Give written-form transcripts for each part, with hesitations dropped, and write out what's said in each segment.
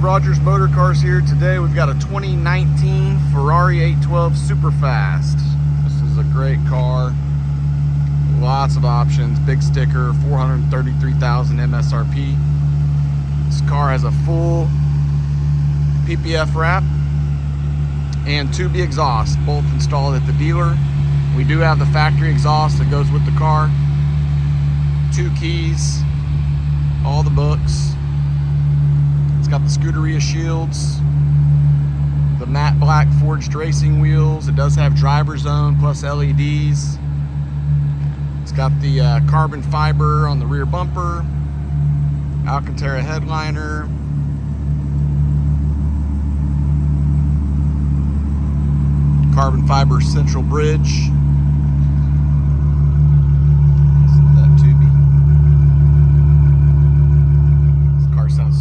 Rogers Motor Cars here. Today we've got a 2019 Ferrari 812 Superfast. This is a great car. Lots of options. Big sticker, 433,000 MSRP. This car has a full PPF wrap and 2B exhaust, both installed at the dealer. We do have the factory exhaust that goes with the car. 2 keys, all the books. It's got the Scuderia shields, the matte black forged racing wheels. It does have driver zone plus LEDs. It's got the carbon fiber on the rear bumper, Alcantara headliner, carbon fiber central bridge.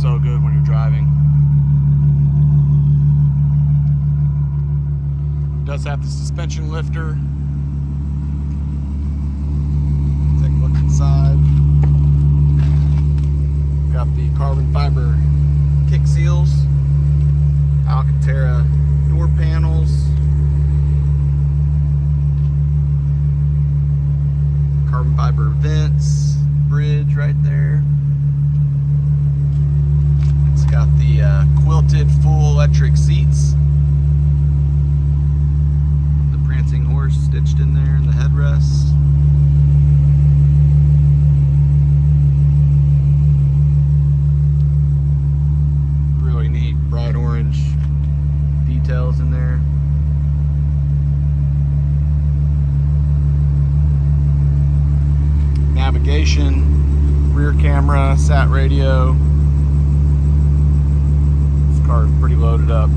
So good when you're driving. It does have the suspension lifter. Take a look inside. Got the carbon fiber kick seals, Alcantara door panels, carbon fiber vents, bridge right there. Got the quilted full electric seats. The prancing horse stitched in there in the headrests. Really neat bright orange details in there. Navigation, rear camera, sat radio. Car is pretty loaded up.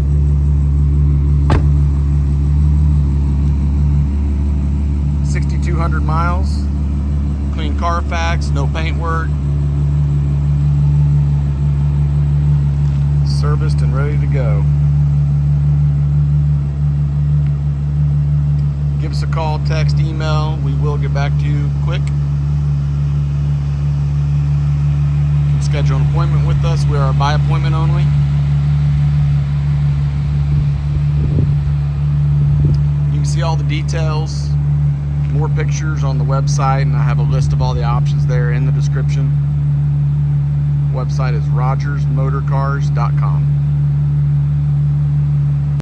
$6,200 miles. Clean Carfax, no paint work. Serviced and ready to go. Give us a call, text, email. We will get back to you quick. You can schedule an appointment with us. We are by appointment only. See all the details, more pictures on the website, and I have a list of all the options there in the description. Website is rogersmotorcars.com.